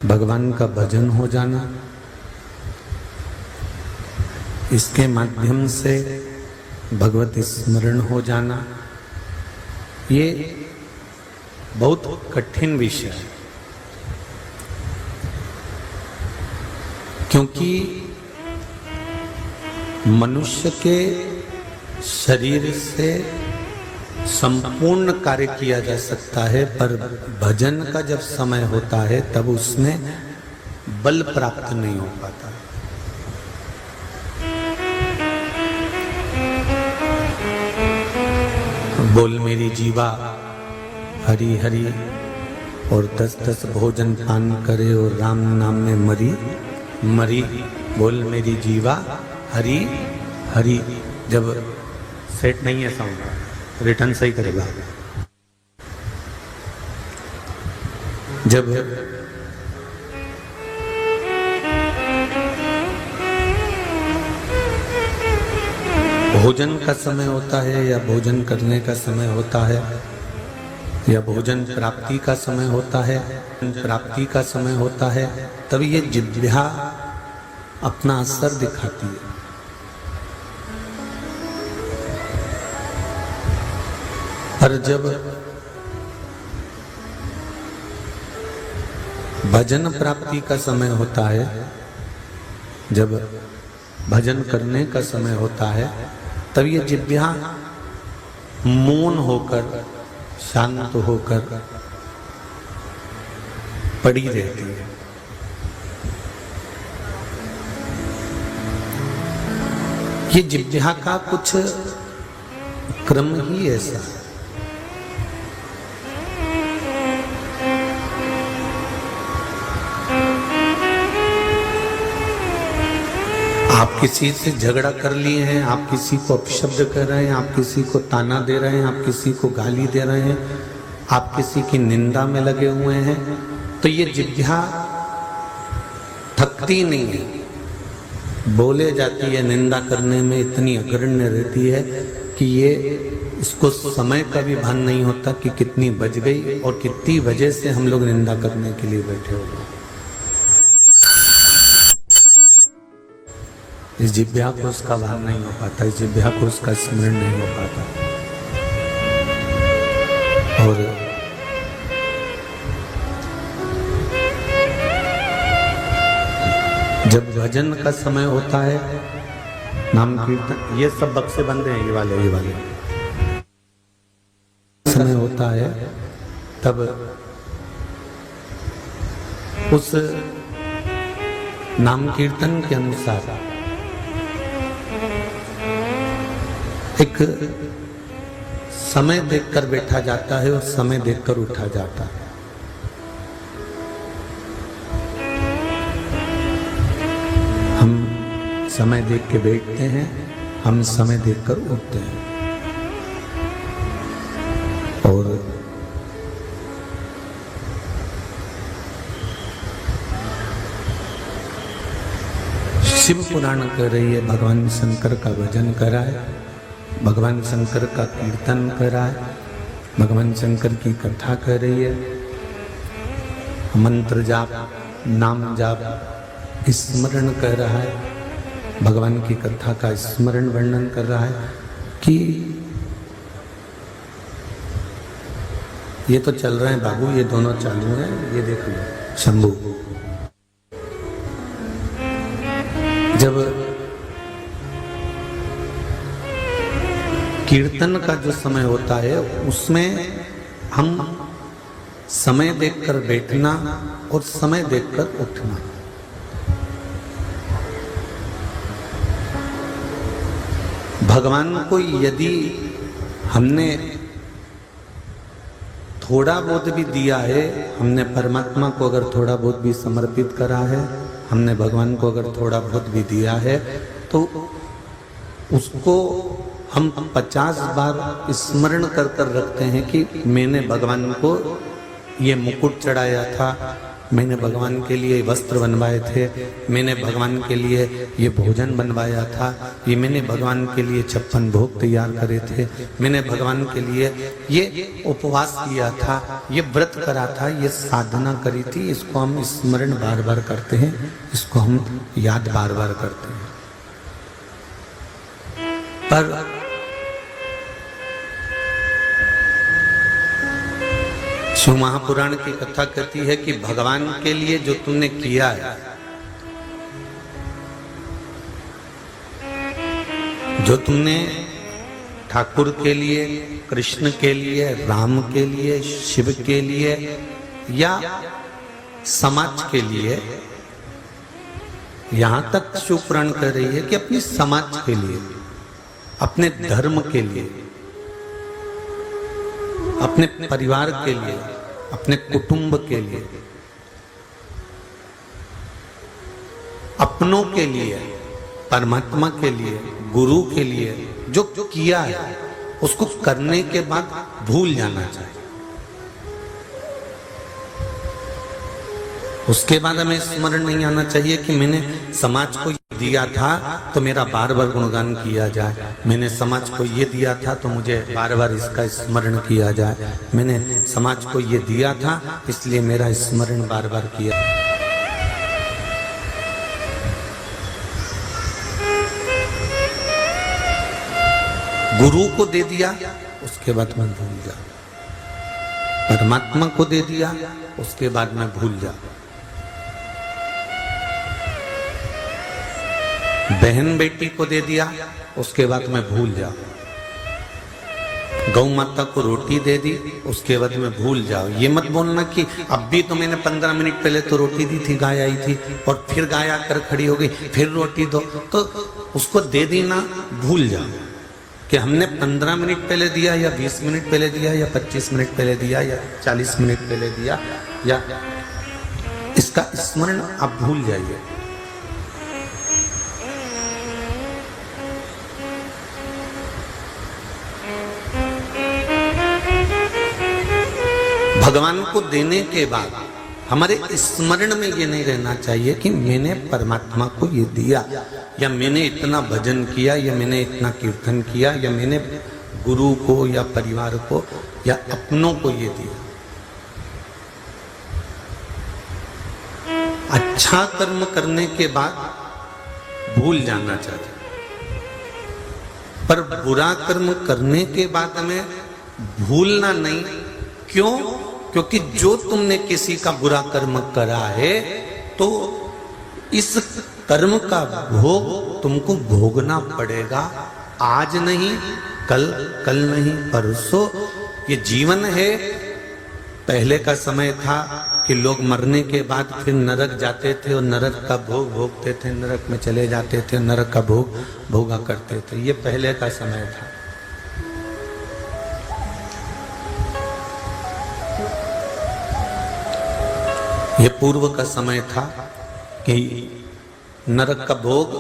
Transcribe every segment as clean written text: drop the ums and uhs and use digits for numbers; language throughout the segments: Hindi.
भगवान का भजन हो जाना, इसके माध्यम से भगवत स्मरण हो जाना, ये बहुत कठिन विषय है। क्योंकि मनुष्य के शरीर से संपूर्ण कार्य किया जा सकता है, पर भजन का जब समय होता है तब उसमें बल प्राप्त नहीं हो पाता। बोल मेरी जीवा हरि हरि, और 10-10 भोजन पान करे और राम नाम में मरी मरी। बोल मेरी जीवा हरि हरि। जब सेट नहीं है साउंड, रिटर्न सही करेगा। जब भोजन का समय होता है या भोजन करने का समय होता है या भोजन प्राप्ति का समय होता है, प्राप्ति का समय होता है, तब ये जिह्वा अपना असर दिखाती है। पर जब भजन प्राप्ति का समय होता है, जब भजन करने का समय होता है, तब ये जिह्वा मौन होकर, शांत होकर पड़ी रहती है। ये जिह्वा का कुछ क्रम ही ऐसा है। आप किसी से झगड़ा कर लिए हैं, आप किसी को अपशब्द कर रहे हैं, आप किसी को ताना दे रहे हैं, आप किसी को गाली दे रहे हैं, आप किसी की निंदा में लगे हुए हैं, तो ये जिह्वा थकती नहीं है, बोले जाती है, निंदा करने में इतनी अग्रण्य रहती है कि ये इसको समय का भी भान नहीं होता कि कितनी बज गई और कितनी वजह से हम लोग निंदा करने के लिए बैठे हो गए। इस जिह्वा को उसका भान नहीं हो पाता, इस जिह्वा को उसका स्मरण नहीं हो पाता। और जब भजन का समय होता है, नाम कीर्तन, ये सब बक्से बंद हैं, ये वाले समय होता है, तब उस नाम कीर्तन के अनुसार एक समय देखकर बैठा जाता है और समय देखकर उठा जाता है। हम समय देख के बैठते हैं, हम समय देखकर उठते हैं। और शिव पुराण कह रही है भगवान शंकर का भजन कराए, भगवान शंकर का कीर्तन कराए, भगवान शंकर की कथा कर रही है, मंत्र जाप, नाम जाप, स्मरण कर रहा है, भगवान की कथा का स्मरण वर्णन कर रहा है कि ये तो चल रहे हैं बाबू, ये दोनों चालू हैं, ये देख लो शंभू। जब कीर्तन का जो समय होता है उसमें हम समय देखकर बैठना और समय देखकर उठना, भगवान को यदि हमने थोड़ा बहुत भी दिया है, हमने परमात्मा को अगर थोड़ा बहुत भी समर्पित करा है, हमने भगवान को अगर थोड़ा बहुत भी दिया है, तो उसको हम 50 बार स्मरण कर कर रखते हैं कि मैंने भगवान को ये मुकुट चढ़ाया था, मैंने भगवान के लिए वस्त्र बनवाए थे, मैंने भगवान के लिए ये भोजन बनवाया था, ये मैंने भगवान के लिए 56 भोग तैयार करे थे, मैंने भगवान के लिए ये उपवास किया था, ये व्रत करा था, ये साधना करी थी। इसको हम स्मरण बार बार करते हैं, इसको हम याद बार बार करते हैं। पर शिव महापुराण की कथा कहती है कि भगवान के लिए जो तुमने किया है, जो तुमने ठाकुर के लिए, कृष्ण के लिए, राम के लिए, शिव के लिए या समाज के लिए, यहां तक शिव पुराण कह रही है कि अपनी समाज के लिए, अपने धर्म के लिए, अपने परिवार के लिए, अपने कुटुंब के लिए, अपनों के लिए, परमात्मा के लिए, गुरु के लिए जो किया है उसको करने के बाद भूल जाना चाहिए। उसके बाद हमें स्मरण नहीं आना चाहिए कि मैंने समाज को दिया था तो मेरा बार बार गुणगान किया जाए, मैंने समाज को ये दिया था तो मुझे बार बार इसका स्मरण किया जाए, मैंने समाज को ये दिया था इसलिए मेरा स्मरण बार बार किया। गुरु को दे दिया उसके बाद मैं भूल जा, परमात्मा को दे दिया उसके बाद मैं भूल जा, बहन बेटी को दे दिया उसके बाद मैं भूल जा, गौ माता को रोटी दे दी उसके बाद में भूल जाओ। ये मत बोलना कि अब भी तो मैंने 15 मिनट पहले तो रोटी दी थी, गाय आई थी और फिर गाय आकर खड़ी हो गई, फिर रोटी दो, तो उसको दे दी ना, भूल जाओ कि हमने 15 मिनट पहले दिया या 20 मिनट पहले दिया या 25 मिनट पहले दिया या 40 मिनट पहले दिया, या इसका स्मरण आप भूल जाइए। भगवान को देने के बाद हमारे स्मरण में ये नहीं रहना चाहिए कि मैंने परमात्मा को ये दिया, या मैंने इतना भजन किया, या मैंने इतना कीर्तन किया, या मैंने गुरु को या परिवार को या अपनों को ये दिया। अच्छा कर्म करने के बाद भूल जाना चाहिए, पर बुरा कर्म करने के बाद में भूलना नहीं। क्यों? क्योंकि जो तुमने किसी का बुरा कर्म करा है तो इस कर्म का भोग तुमको भोगना पड़ेगा, आज नहीं, कल नहीं, परसों। ये जीवन है। पहले का समय था कि लोग मरने के बाद फिर नरक जाते थे और नरक का भोग भोगते थे, नरक में चले जाते थे, नरक का भोग भोगा करते थे। ये पहले का समय था। ये पूर्व का समय था कि नरक का भोग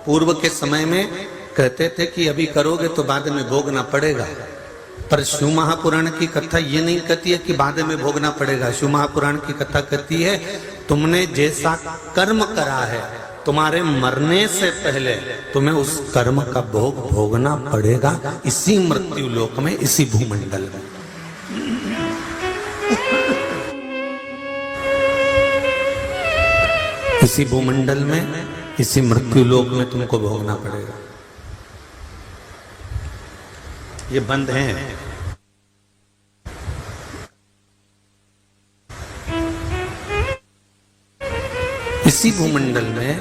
पूर्व के समय में कहते थे कि अभी करोगे तो बाद में भोगना पड़ेगा। पर शिव महापुराण की कथा ये नहीं कहती है कि बाद में भोगना पड़ेगा। शिव महापुराण की कथा कहती है तुमने जैसा कर्म करा है तुम्हारे मरने से पहले तुम्हें उस कर्म का भोग भोगना पड़ेगा, इसी मृत्यु लोक में, इसी भूमंडल में। इसी भूमंडल में, इसी मृत्यु लोक में तुमको भोगना पड़ेगा। ये बंद है। इसी भूमंडल में,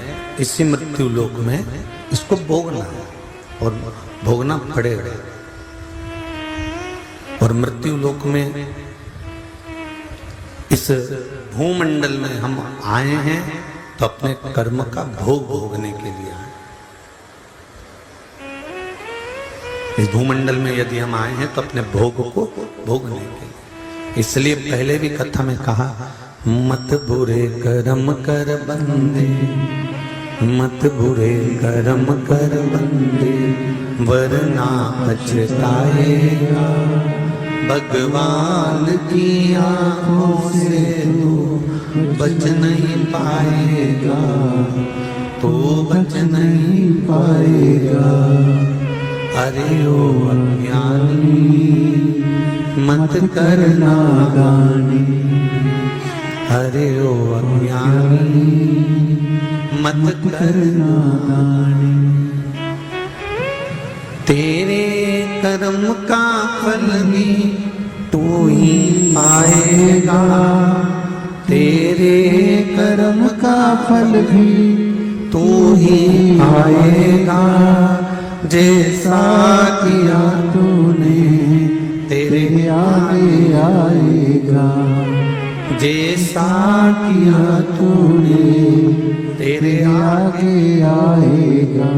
इसी मृत्यु लोक में इसको भोगना है और भोगना पड़ेगा। और मृत्यु लोक में, इस भूमंडल में हम आए हैं तो अपने कर्म का भोग भोगने के लिए आए। इस भूमंडल में यदि हम आए हैं तो अपने भोग को भोगने के लिए। इसलिए पहले भी कथा में कहा, मत बुरे कर्म कर बंदे, मत बुरे कर्म कर बंदे, वरना पछताएगा। भगवान की आंखों से तू बच नहीं पाएगा, तू बच नहीं पाएगा। अरे ओ अज्ञानी मत करना गानी, अरे ओ अज्ञानी मत करना गानी। तेरे कर्म का फल भी तू ही पाएगा, तेरे कर्म का फल भी तू ही पाएगा। जैसा किया तूने तेरे आगे आएगा, जैसा किया तूने तेरे आगे आएगा।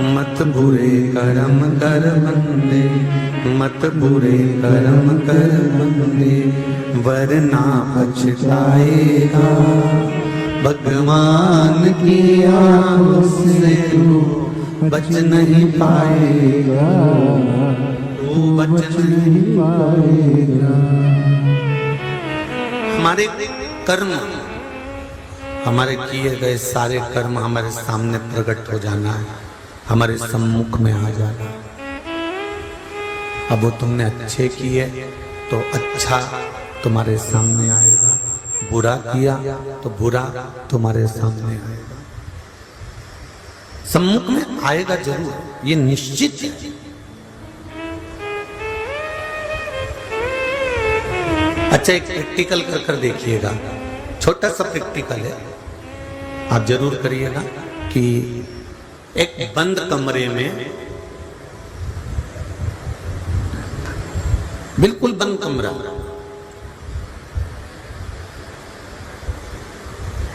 मत बुरे कर्म कर बंदे, मत बुरे कर्म कर बंदे, वरना पछताएगा। भगवान की आँखों से तू बच नहीं पाएगा, तू बच नहीं पाएगा। हमारे कर्म, हमारे किए गए सारे कर्म हमारे सामने प्रकट हो जाना है, हमारे सम्मुख में आ जाना। अब वो तुमने अच्छे किए तो अच्छा तुम्हारे सामने आएगा, बुरा किया तो बुरा तुम्हारे सामने आएगा। सम्मुख में आएगा जरूर, ये निश्चित है। अच्छा, एक प्रैक्टिकल कर देखिएगा, छोटा सा प्रैक्टिकल है, आप जरूर करिएगा कि एक बंद कमरे में, बिल्कुल बंद कमरा,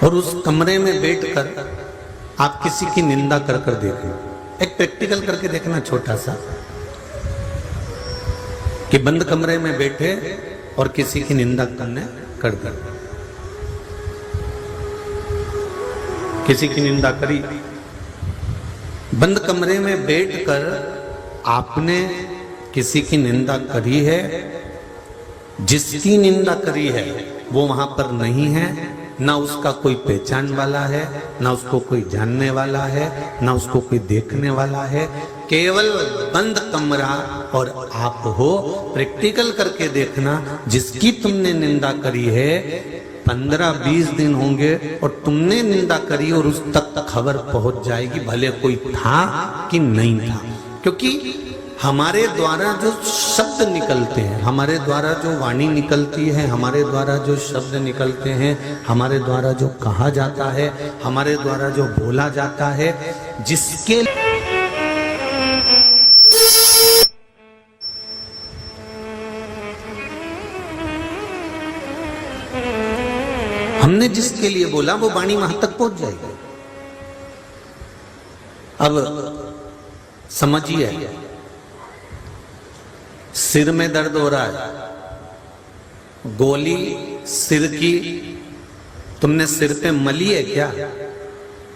और उस कमरे में बैठकर आप किसी की निंदा कर कर देखें। एक प्रैक्टिकल करके देखना छोटा सा, कि बंद कमरे में बैठे और किसी की निंदा करने कर कर, किसी की निंदा करी, बंद कमरे में बैठकर आपने किसी की निंदा करी है, जिसकी निंदा करी है वो वहां पर नहीं है, ना उसका कोई पहचान वाला है, ना उसको कोई जानने वाला है, ना उसको कोई देखने वाला है, केवल बंद कमरा और आप हो। प्रैक्टिकल करके देखना, जिसकी तुमने निंदा करी है 15-20 दिन होंगे और तुमने निंदा करी और उस तक खबर पहुंच जाएगी, भले कोई था कि नहीं था। क्योंकि हमारे द्वारा जो शब्द निकलते हैं, हमारे द्वारा जो वाणी निकलती है, हमारे द्वारा जो शब्द निकलते हैं, हमारे द्वारा जो कहा जाता है, हमारे द्वारा जो बोला जाता है, जिसके हमने जिसके लिए बोला वो वाणी वहां तक पहुंच जाएगी। अब समझिए, सिर में दर्द हो रहा है, गोली सिर की तुमने सिर पे मली है क्या?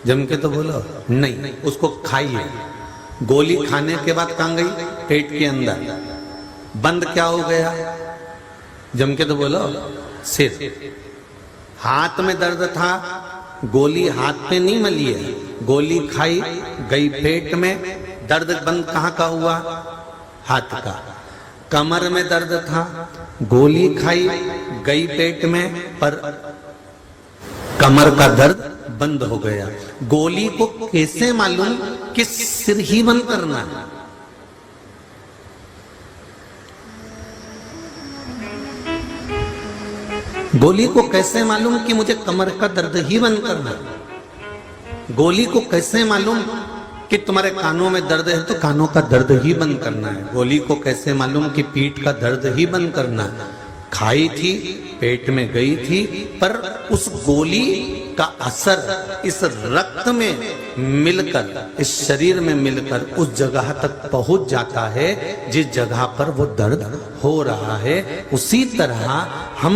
जम के तो बोलो नहीं, उसको खाइए। गोली खाने के बाद कहां गई? पेट के अंदर। बंद क्या हो गया? जम के तो बोलो सिर। हाथ में दर्द था, गोली हाथ पे नहीं मली है, गोली खाई गई पेट में, दर्द बंद कहां का हुआ? हाथ का। कमर में दर्द था, गोली खाई गई पेट में, पर कमर का दर्द बंद हो गया। गोली को कैसे मालूम कि सिर ही बंद करना है? गोली को कैसे मालूम कि मुझे कमर का दर्द ही बंद करना है? गोली को कैसे मालूम कि तुम्हारे कानों में दर्द है तो कानों का दर्द ही बंद करना है? गोली को कैसे मालूम कि पीठ का दर्द ही बंद करना है? खाई थी, पेट में गई थी, पर उस गोली का असर इस रक्त में मिलकर, इस शरीर में मिलकर उस जगह तक पहुंच जाता है जिस जगह पर वो दर्द हो रहा है। उसी तरह हम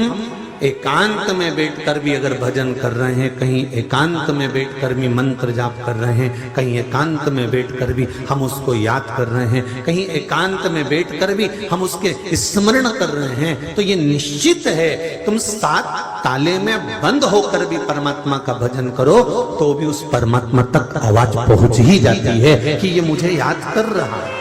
एकांत में बैठकर भी अगर भजन कर रहे हैं, कहीं एकांत में बैठकर भी मंत्र जाप कर रहे हैं, कहीं एकांत में बैठकर भी हम उसको याद कर रहे हैं, कहीं एकांत में बैठकर भी हम उसके स्मरण कर रहे हैं, तो ये निश्चित है तुम 7 ताले में बंद होकर भी परमात्मा का भजन करो तो भी उस परमात्मा तक आवाज पहुंच ही जाती है कि ये मुझे याद कर रहा है।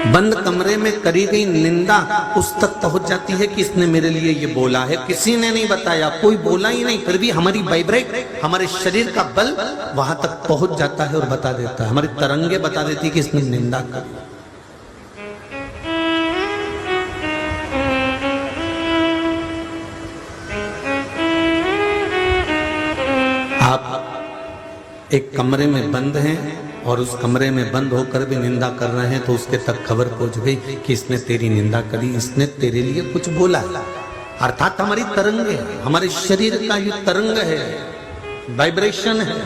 बंद कमरे में करी गई निंदा उस तक पहुंच जाती है कि इसने मेरे लिए ये बोला है, किसी ने नहीं बताया, कोई बोला ही नहीं, फिर भी हमारी वाइब्रेट, हमारे शरीर का बल वहां तक पहुंच जाता है और बता देता है, हमारी तरंगे बता देती है कि इसने निंदा करी। आप एक कमरे में बंद हैं और उस कमरे में बंद होकर भी निंदा कर रहे हैं तो उसके तक खबर पहुंच गई कि इसने तेरी निंदा करी, इसने तेरे लिए कुछ बोला। अर्थात हमारी तरंग है, हमारे शरीर का ये तरंग है, वाइब्रेशन है,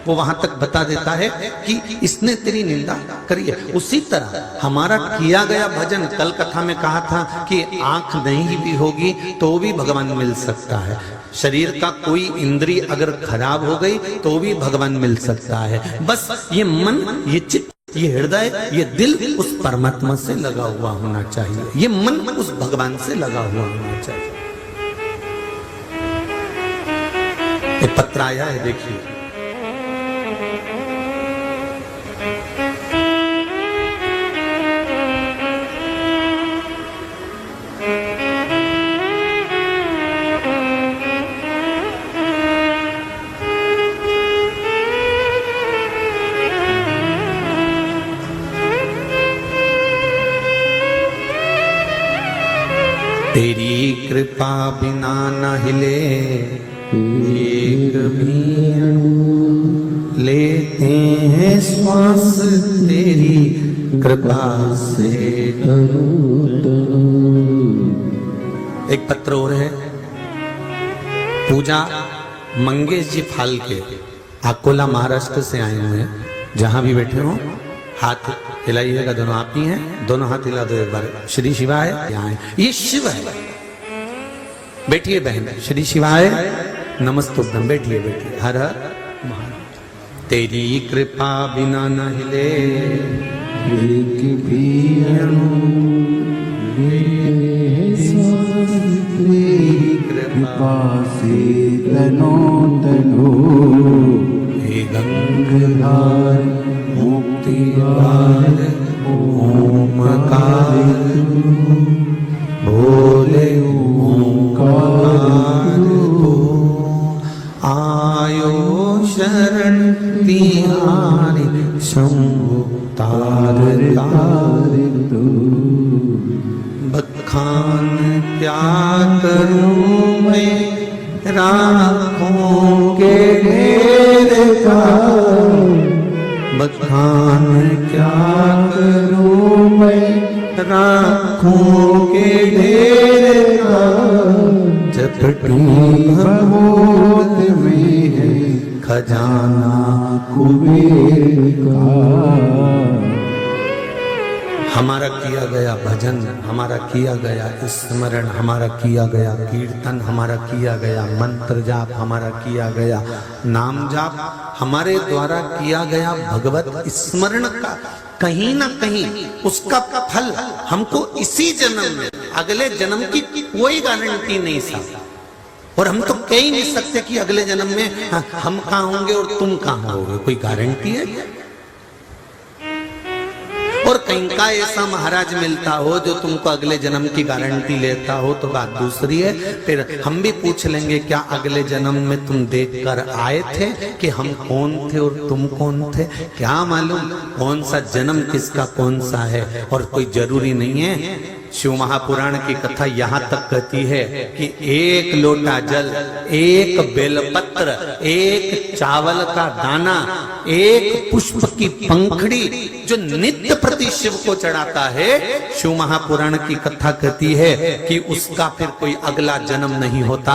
वो वहां तक बता देता है कि इसने तेरी निंदा करी है। उसी तरह हमारा किया गया भजन, कल कथा में कहा था कि आंख नहीं भी होगी तो भी भगवान मिल सकता है, शरीर का कोई इंद्री अगर खराब हो गई तो भी भगवान मिल सकता है। बस ये मन, ये चित्त, ये हृदय, ये दिल उस परमात्मा से लगा हुआ होना चाहिए, ये मन उस भगवान से लगा हुआ होना चाहिए। एक पत्र आया है, देखिए, तेरी कृपा बिना न हिले एक भी अणु, लेते हैं श्वास तेरी कृपा से। एक पत्र और है, पूजा मंगेश जी फालके अकोला महाराष्ट्र से आए हुए हैं, जहां भी बैठे हो हाथ हिलाइएगा, दोनों आप ही हैं, दोनों हाथ हिला दो एक बार। श्री शिवाय, यहाँ है, ये शिव है, बैठिए बहन, श्री शिवाय नमस्तुभ्यम, बैठिए बैठिए, हर हर महादेव। तेरी कृपा बिना न हिले एक भी अणु, तेरी कृपा से तनो तनो, हे गंगाधर मुक्तिदार ओमकार, भोले ओंकार तो आयो शरण तिहारी, शंभु तार तार तो। बखान क्या करूं मैं राखों के ढेर का, बखान क्या करूं मैं राखों के ढेर का, झपटी भगोद में है खजाना कुबेर का। हमारा किया गया भजन, हमारा किया गया स्मरण, हमारा किया गया कीर्तन, हमारा किया गया मंत्र जाप, हमारा किया गया नाम जाप, हमारे द्वारा किया गया भगवत स्मरण का कहीं ना कहीं उसका फल हमको इसी जन्म में, अगले जन्म की कोई गारंटी नहीं साहब। और हम तो कह ही नहीं सकते कि अगले जन्म में हम कहाँ होंगे और तुम कहाँ होगे, कोई गारंटी है? और कहीं का ऐसा महाराज मिलता हो जो तुमको अगले जन्म की गारंटी लेता हो तो बात दूसरी है। फिर हम भी पूछ लेंगे, क्या अगले जन्म में तुम देखकर आए थे कि हम कौन थे और तुम कौन थे? क्या मालूम कौन सा जन्म किसका कौन सा है, और कोई जरूरी नहीं है। शिव महापुराण की कथा यहाँ तक कहती है कि एक लोटा जल, एक बेलपत्र, एक चावल का दाना, एक पुष्प की पंखड़ी जो नित्य प्रति शिव को चढ़ाता है, शिव महापुराण की कथा कहती है कि उसका फिर कोई अगला जन्म नहीं होता।